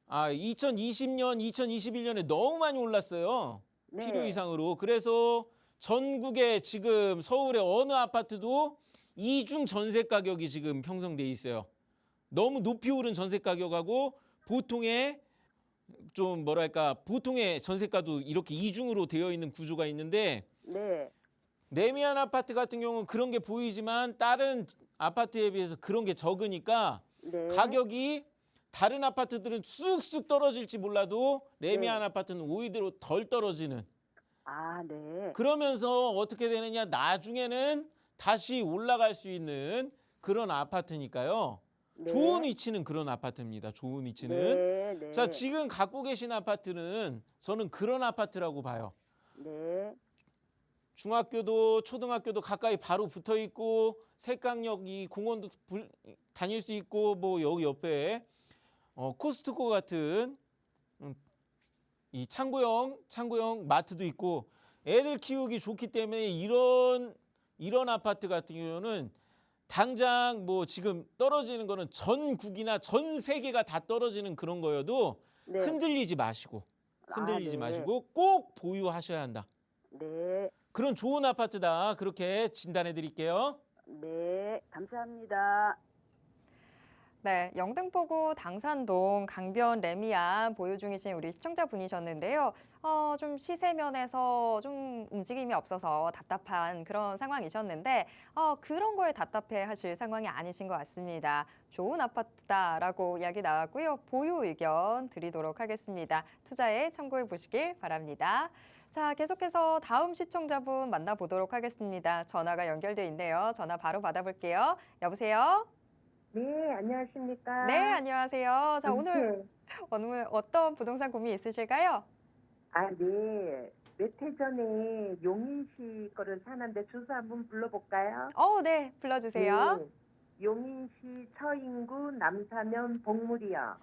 2020년, 2021년에 너무 많이 올랐어요. 네. 필요 이상으로. 그래서 전국에 지금 서울의 어느 아파트도 이중 전세 가격이 지금 형성돼 있어요. 너무 높이 오른 전세 가격하고 보통의 좀 뭐랄까 보통의 전세가도 이렇게 이중으로 되어 있는 구조가 있는데 네, 레미안 아파트 같은 경우는 그런 게 보이지만 다른 아파트에 비해서 그런 게 적으니까 네. 가격이 다른 아파트들은 쑥쑥 떨어질지 몰라도 레미안 네. 아파트는 오히려 덜 떨어지는, 아, 네. 그러면서 어떻게 되느냐, 나중에는 다시 올라갈 수 있는 그런 아파트니까요. 네. 좋은 위치는 그런 아파트입니다. 좋은 위치는. 네, 네. 자, 지금 갖고 계신 아파트는 저는 그런 아파트라고 봐요. 네. 중학교도 초등학교도 가까이 바로 붙어 있고 색강역이 공원도 다닐 수 있고 뭐 여기 옆에 코스트코 같은 이 창고형 마트도 있고 애들 키우기 좋기 때문에 이런 아파트 같은 경우는 당장 뭐 지금 떨어지는 거는 전국이나 전 세계가 다 떨어지는 그런 거여도 네. 흔들리지 마시고 아, 네. 꼭 보유하셔야 한다. 네. 그런 좋은 아파트다. 그렇게 진단해 드릴게요. 네. 감사합니다. 네, 영등포구 당산동 강변 레미안 보유 중이신 우리 시청자분이셨는데요. 좀 시세면에서 좀 움직임이 없어서 답답한 그런 상황이셨는데 그런 거에 답답해 하실 상황이 아니신 것 같습니다. 좋은 아파트다라고 이야기 나왔고요. 보유 의견 드리도록 하겠습니다. 투자에 참고해 보시길 바랍니다. 자, 계속해서 다음 시청자분 만나보도록 하겠습니다. 전화가 연결돼 있네요. 전화 바로 받아볼게요. 여보세요? 네, 안녕하십니까? 네, 안녕하세요. 자, 오늘 어떤 부동산 고민 있으실까요? 아, 네. 몇 해 전에 용인시 거를 사는데 주소 한번 불러볼까요? 네, 불러주세요. 네. 용인시 처인구 남사면 복물이요.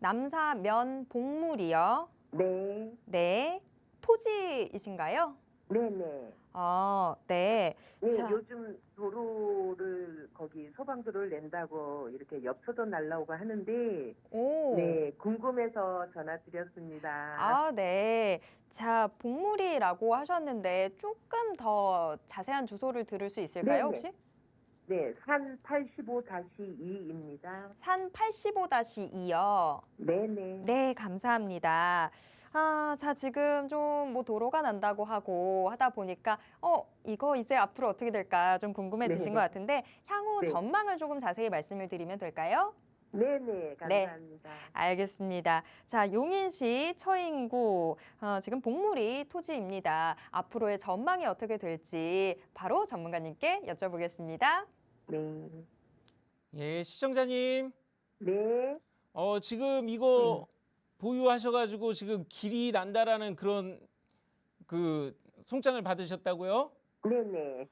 남사면 복물이요. 네, 네, 토지이신가요? 네네. 네. 네, 자, 요즘 도로를 거기 소방도로를 낸다고 이렇게 엽서도 날라오고 하는데, 오. 네, 궁금해서 전화드렸습니다. 아, 네. 자, 복물이라고 하셨는데 조금 더 자세한 주소를 들을 수 있을까요, 네네. 혹시? 네, 산 85-2입니다. 산 85-2요. 네네. 네, 감사합니다. 자, 지금 좀 뭐 도로가 난다고 하다 보니까 이거 이제 앞으로 어떻게 될까 좀 궁금해지신 네. 것 같은데 향후 네. 전망을 조금 자세히 말씀을 드리면 될까요? 네네, 감사합니다. 알겠습니다. 자, 용인시 처인구 지금 복물이 토지입니다. 앞으로의 전망이 어떻게 될지 바로 전문가님께 여쭤보겠습니다. 네. 예, 시청자님. 네. 지금 이거 보유하셔가지고 지금 길이 난다라는 그런 그 송장을 받으셨다고요? 네네.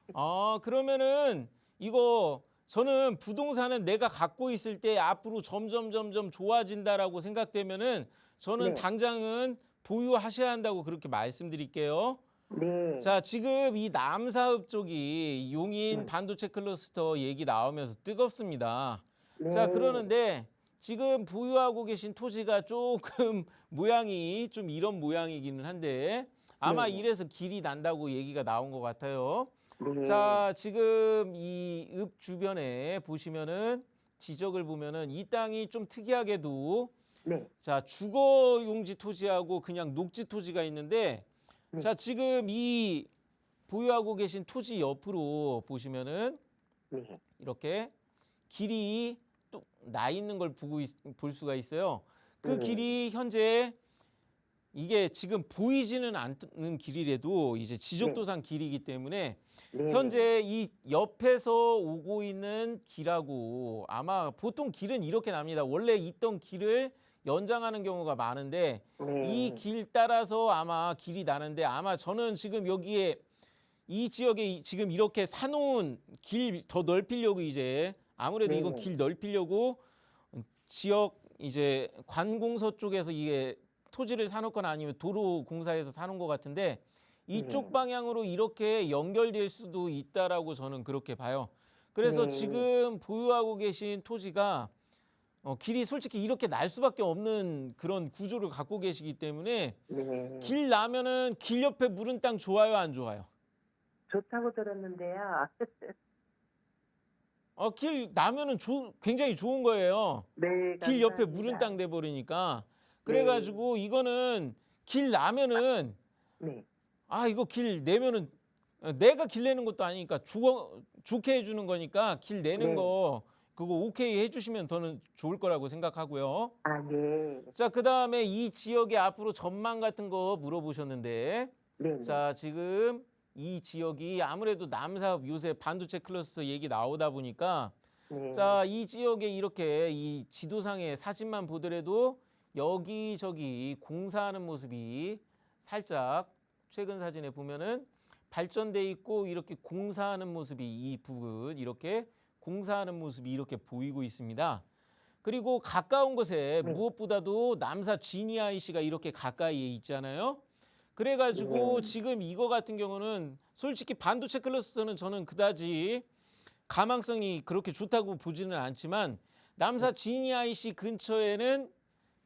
그러면은 이거 저는 부동산은 내가 갖고 있을 때 앞으로 점점 좋아진다라고 생각되면은 저는 네. 당장은 보유하셔야 한다고 그렇게 말씀드릴게요. 네. 자, 지금 이 남사읍 쪽이 용인 네. 반도체 클러스터 얘기 나오면서 뜨겁습니다. 네. 자, 그러는데 지금 보유하고 계신 토지가 조금 모양이 좀 이런 모양이기는 한데 아마 네. 이래서 길이 난다고 얘기가 나온 것 같아요. 네. 자, 지금 이 읍 주변에 보시면은 지적을 보면은 이 땅이 좀 특이하게도 네. 자, 주거 용지 토지하고 그냥 녹지 토지가 있는데 네. 자, 지금 이 보유하고 계신 토지 옆으로 보시면은 네. 이렇게 길이 또 나 있는 걸 볼 수가 있어요. 그 길이 현재 이게 지금 보이지는 않는 길이라도 이제 지적도상 길이기 때문에 네. 현재 이 옆에서 오고 있는 길하고 아마 보통 길은 이렇게 납니다. 원래 있던 길을 연장하는 경우가 많은데 네. 이 길 따라서 아마 길이 나는데 아마 저는 지금 여기에 이 지역에 지금 이렇게 사놓은 길 더 넓히려고 이제 아무래도 이건 네네. 길 넓히려고 지역 이제 관공서 쪽에서 이게 토지를 사놓거나 아니면 도로 공사에서 사놓은 것 같은데 이쪽 네. 방향으로 이렇게 연결될 수도 있다라고 저는 그렇게 봐요. 그래서 네. 지금 보유하고 계신 토지가 길이 솔직히 이렇게 날 수밖에 없는 그런 구조를 갖고 계시기 때문에 네. 길 나면은 길 옆에 물은 땅 좋아요, 안 좋아요? 좋다고 들었는데요. 길 나면은 굉장히 좋은 거예요. 네. 길 옆에 감사합니다. 물은 땅 돼 버리니까. 그래가지고 이거는 길 나면은 네. 이거 길 내면은 내가 길 내는 것도 아니니까 좋게 해주는 거니까 길 내는 네. 거 그거 오케이 해주시면 더는 좋을 거라고 생각하고요. 아, 네. 자, 그다음에 이 지역의 앞으로 전망 같은 거 물어보셨는데 네. 자, 지금 이 지역이 아무래도 남사업 요새 반도체 클러스터 얘기 나오다 보니까 네. 자, 이 지역에 이렇게 이 지도상의 사진만 보더라도 여기저기 공사하는 모습이 살짝 최근 사진에 보면은 발전돼 있고 이렇게 공사하는 모습이 이 부분 이렇게 공사하는 모습이 이렇게 보이고 있습니다. 그리고 가까운 곳에 네. 무엇보다도 남사 GNIC가 이렇게 가까이에 있잖아요. 그래가지고 지금 이거 같은 경우는 솔직히 반도체 클러스터는 저는 그다지 가망성이 그렇게 좋다고 보지는 않지만 남사 GNIC 근처에는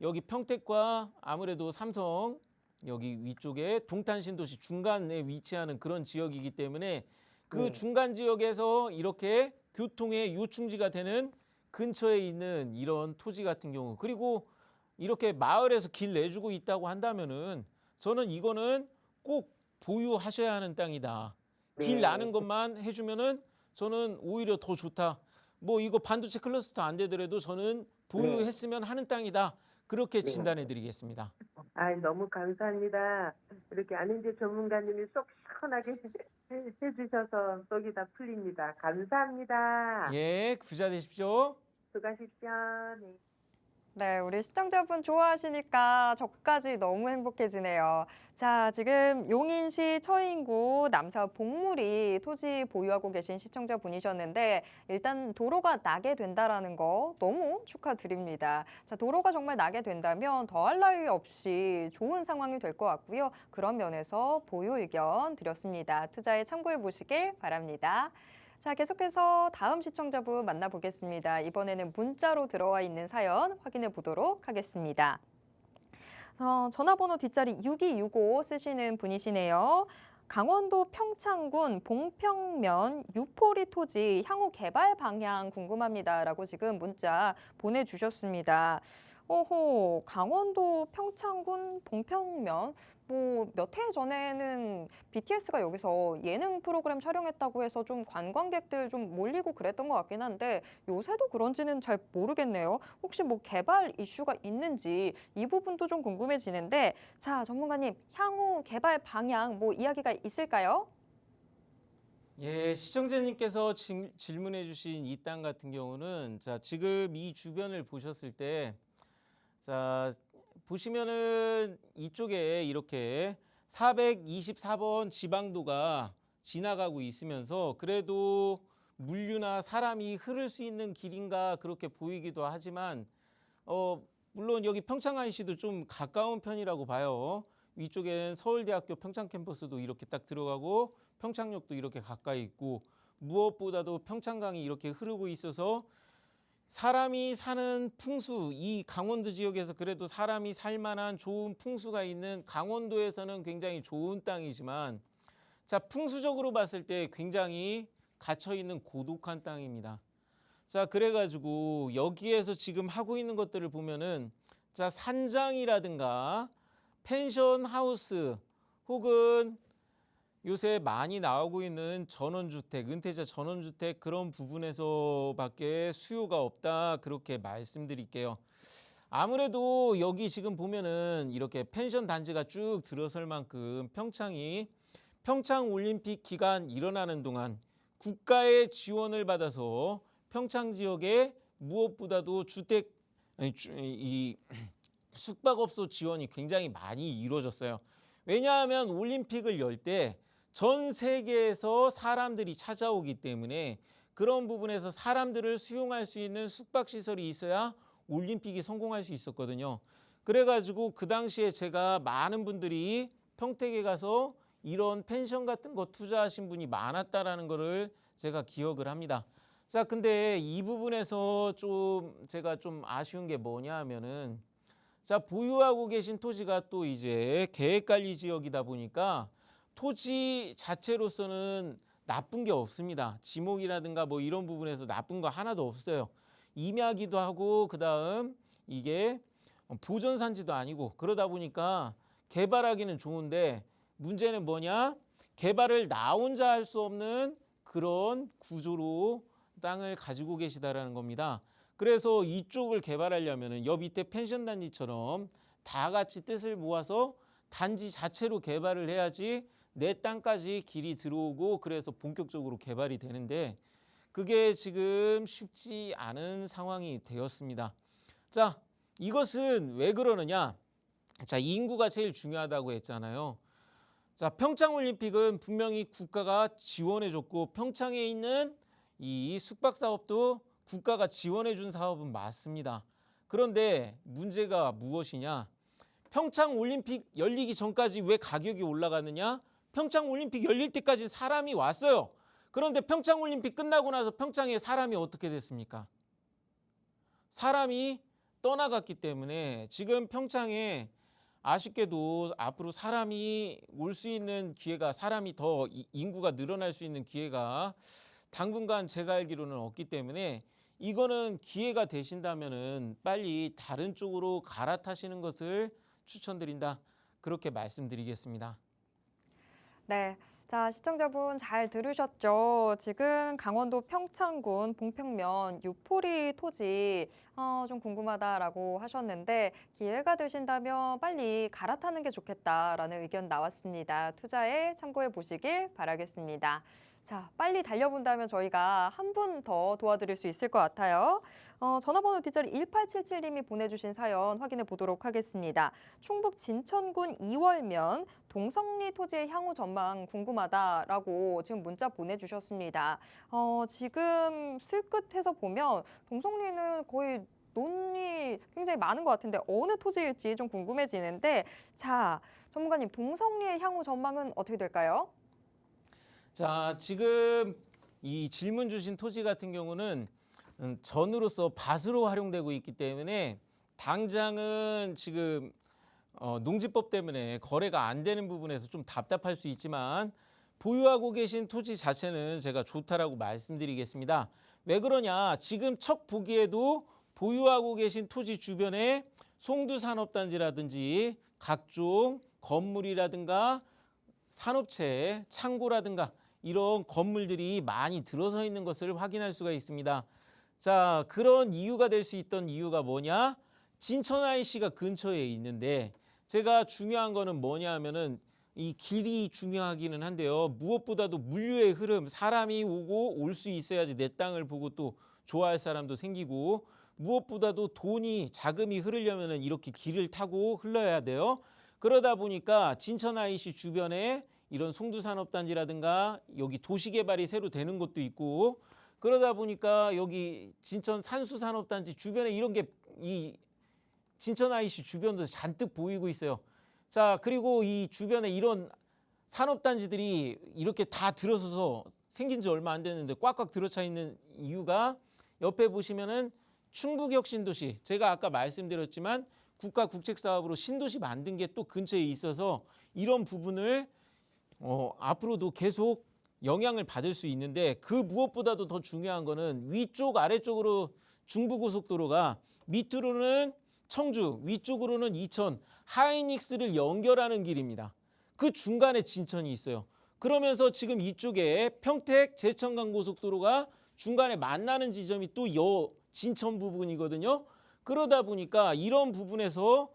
여기 평택과 아무래도 삼성 여기 위쪽에 동탄 신도시 중간에 위치하는 그런 지역이기 때문에 그 네. 중간 지역에서 이렇게 교통의 요충지가 되는 근처에 있는 이런 토지 같은 경우 그리고 이렇게 마을에서 길 내주고 있다고 한다면은 저는 이거는 꼭 보유하셔야 하는 땅이다. 길 네. 나는 것만 해주면은 저는 오히려 더 좋다. 뭐 이거 반도체 클러스터 안 되더라도 저는 보유했으면 하는 땅이다. 그렇게 네. 진단해 드리겠습니다. 아, 너무 감사합니다. 이렇게 안인재 전문가님이 쏙 시원하게 해주셔서 속이 다 풀립니다. 감사합니다. 예, 부자 되십시오. 수고하십시오. 네. 네, 우리 시청자분 좋아하시니까 저까지 너무 행복해지네요. 자, 지금 용인시 처인구 남사 복무리 토지 보유하고 계신 시청자분이셨는데 일단 도로가 나게 된다라는 거 너무 축하드립니다. 자, 도로가 정말 나게 된다면 더할 나위 없이 좋은 상황이 될 것 같고요. 그런 면에서 보유 의견 드렸습니다. 투자에 참고해 보시길 바랍니다. 자, 계속해서 다음 시청자분 만나보겠습니다. 이번에는 문자로 들어와 있는 사연 확인해 보도록 하겠습니다. 전화번호 뒷자리 6265 쓰시는 분이시네요. 강원도 평창군 봉평면 유포리 토지 향후 개발 방향 궁금합니다라고 지금 문자 보내주셨습니다. 강원도 평창군 봉평면 뭐 몇 해 전에는 BTS가 여기서 예능 프로그램 촬영했다고 해서 좀 관광객들 좀 몰리고 그랬던 것 같긴 한데 요새도 그런지는 잘 모르겠네요. 혹시 뭐 개발 이슈가 있는지 이 부분도 좀 궁금해지는데 자, 전문가님 향후 개발 방향 뭐 이야기가 있을까요? 예, 시청자님께서 질문해 주신 이 땅 같은 경우는 자, 지금 이 주변을 보셨을 때 자, 보시면은 이쪽에 이렇게 424번 지방도가 지나가고 있으면서 그래도 물류나 사람이 흐를 수 있는 길인가 그렇게 보이기도 하지만 물론 여기 평창 IC도 좀 가까운 편이라고 봐요. 위쪽엔 서울대학교 평창 캠퍼스도 이렇게 딱 들어가고 평창역도 이렇게 가까이 있고 무엇보다도 평창강이 이렇게 흐르고 있어서 사람이 사는 풍수, 이 강원도 지역에서 그래도 사람이 살만한 좋은 풍수가 있는 강원도에서는 굉장히 좋은 땅이지만 자, 풍수적으로 봤을 때 굉장히 갇혀있는 고독한 땅입니다. 자, 그래가지고 여기에서 지금 하고 있는 것들을 보면은 자, 산장이라든가 펜션 하우스 혹은 요새 많이 나오고 있는 전원주택, 은퇴자 전원주택 그런 부분에서밖에 수요가 없다 그렇게 말씀드릴게요. 아무래도 여기 지금 보면은 이렇게 펜션 단지가 쭉 들어설 만큼 평창이 평창올림픽 기간 일어나는 동안 국가의 지원을 받아서 평창 지역에 무엇보다도 숙박업소 지원이 굉장히 많이 이루어졌어요. 왜냐하면 올림픽을 열 때 전 세계에서 사람들이 찾아오기 때문에 그런 부분에서 사람들을 수용할 수 있는 숙박시설이 있어야 올림픽이 성공할 수 있었거든요. 그래가지고 그 당시에 제가 많은 분들이 평택에 가서 이런 펜션 같은 거 투자하신 분이 많았다라는 거를 제가 기억을 합니다. 자, 근데 이 부분에서 제가 좀 아쉬운 게 뭐냐 하면은 자, 보유하고 계신 토지가 또 이제 계획관리 지역이다 보니까 토지 자체로서는 나쁜 게 없습니다. 지목이라든가 뭐 이런 부분에서 나쁜 거 하나도 없어요. 임야기도 하고 그다음 이게 보존산지도 아니고 그러다 보니까 개발하기는 좋은데 문제는 뭐냐? 개발을 나 혼자 할 수 없는 그런 구조로 땅을 가지고 계시다라는 겁니다. 그래서 이쪽을 개발하려면은 옆 밑에 펜션 단지처럼 다 같이 뜻을 모아서 단지 자체로 개발을 해야지 내 땅까지 길이 들어오고 그래서 본격적으로 개발이 되는데 그게 지금 쉽지 않은 상황이 되었습니다. 자, 이것은 왜 그러느냐? 자, 인구가 제일 중요하다고 했잖아요. 자, 평창올림픽은 분명히 국가가 지원해줬고 평창에 있는 이 숙박 사업도 국가가 지원해준 사업은 맞습니다. 그런데 문제가 무엇이냐? 평창올림픽 열리기 전까지 왜 가격이 올라가느냐? 평창올림픽 열릴 때까지 사람이 왔어요. 그런데 평창올림픽 끝나고 나서 평창에 사람이 어떻게 됐습니까? 사람이 떠나갔기 때문에 지금 평창에 아쉽게도 앞으로 사람이 올 수 있는 기회가 사람이 더 인구가 늘어날 수 있는 기회가 당분간 제가 알기로는 없기 때문에 이거는 기회가 되신다면은 빨리 다른 쪽으로 갈아타시는 것을 추천드린다. 그렇게 말씀드리겠습니다. 네. 자, 시청자분 잘 들으셨죠? 지금 강원도 평창군 봉평면 유포리 토지 좀 궁금하다라고 하셨는데 기회가 되신다면 빨리 갈아타는 게 좋겠다라는 의견 나왔습니다. 투자에 참고해 보시길 바라겠습니다. 자, 빨리 달려본다면 저희가 한 분 더 도와드릴 수 있을 것 같아요. 전화번호 뒷자리 1877님이 보내주신 사연 확인해 보도록 하겠습니다. 충북 진천군 이월면 동성리 토지의 향후 전망 궁금하다라고 지금 문자 보내주셨습니다. 지금 슬끗해서 보면 동성리는 거의 논이 굉장히 많은 것 같은데 어느 토지일지 좀 궁금해지는데 자, 전문가님 동성리의 향후 전망은 어떻게 될까요? 자, 지금 이 질문 주신 토지 같은 경우는 전으로서 밭으로 활용되고 있기 때문에 당장은 지금 농지법 때문에 거래가 안 되는 부분에서 좀 답답할 수 있지만 보유하고 계신 토지 자체는 제가 좋다라고 말씀드리겠습니다. 왜 그러냐? 지금 척 보기에도 보유하고 계신 토지 주변에 송두산업단지라든지 각종 건물이라든가 산업체, 창고라든가 이런 건물들이 많이 들어서 있는 것을 확인할 수가 있습니다. 자, 그런 이유가 될 수 있던 이유가 뭐냐? 진천 IC가 근처에 있는데 제가 중요한 거는 뭐냐 하면은 이 길이 중요하기는 한데요. 무엇보다도 물류의 흐름, 사람이 오고 올 수 있어야지 내 땅을 보고 또 좋아할 사람도 생기고 무엇보다도 돈이 자금이 흐르려면은 이렇게 길을 타고 흘러야 돼요. 그러다 보니까 진천 IC 주변에 이런 송두산업단지라든가 여기 도시개발이 새로 되는 곳도 있고 그러다 보니까 여기 진천 산수산업단지 주변에 이런 게 이 진천 IC 주변도 잔뜩 보이고 있어요. 자, 그리고 이 주변에 이런 산업단지들이 이렇게 다 들어서서 생긴 지 얼마 안 됐는데 꽉꽉 들어차 있는 이유가 옆에 보시면은 충북혁신도시, 제가 아까 말씀드렸지만 국가 국책사업으로 신도시 만든 게 또 근처에 있어서 이런 부분을 앞으로도 계속 영향을 받을 수 있는데 그 무엇보다도 더 중요한 거는 위쪽 아래쪽으로 중부고속도로가 밑으로는 청주, 위쪽으로는 이천, 하이닉스를 연결하는 길입니다. 그 중간에 진천이 있어요. 그러면서 지금 이쪽에 평택 제천간고속도로가 중간에 만나는 지점이 또 진천 부분이거든요. 그러다 보니까 이런 부분에서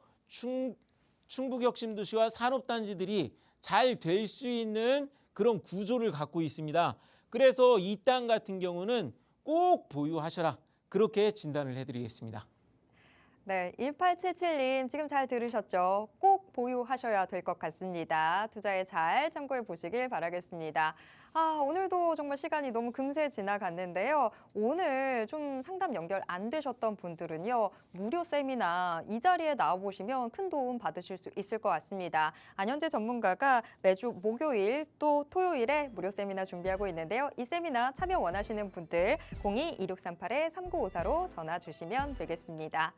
충북혁신도시와 산업단지들이 잘 될 수 있는 그런 구조를 갖고 있습니다. 그래서 이 땅 같은 경우는 꼭 보유하셔라. 그렇게 진단을 해드리겠습니다. 네, 1877님 지금 잘 들으셨죠? 꼭 보유하셔야 될 것 같습니다. 투자에 잘 참고해 보시길 바라겠습니다. 오늘도 정말 시간이 너무 금세 지나갔는데요. 오늘 좀 상담 연결 안 되셨던 분들은요. 무료 세미나 이 자리에 나와보시면 큰 도움 받으실 수 있을 것 같습니다. 안현재 전문가가 매주 목요일 또 토요일에 무료 세미나 준비하고 있는데요. 이 세미나 참여 원하시는 분들 02-2638-3954로 전화 주시면 되겠습니다.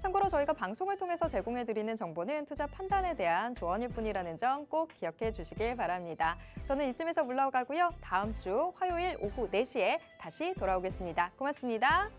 참고로 저희가 방송을 통해서 제공해드리는 정보는 투자 판단에 대한 조언일 뿐이라는 점 꼭 기억해 주시길 바랍니다. 저는 이쯤에서 물러가고요. 다음 주 화요일 오후 4시에 다시 돌아오겠습니다. 고맙습니다.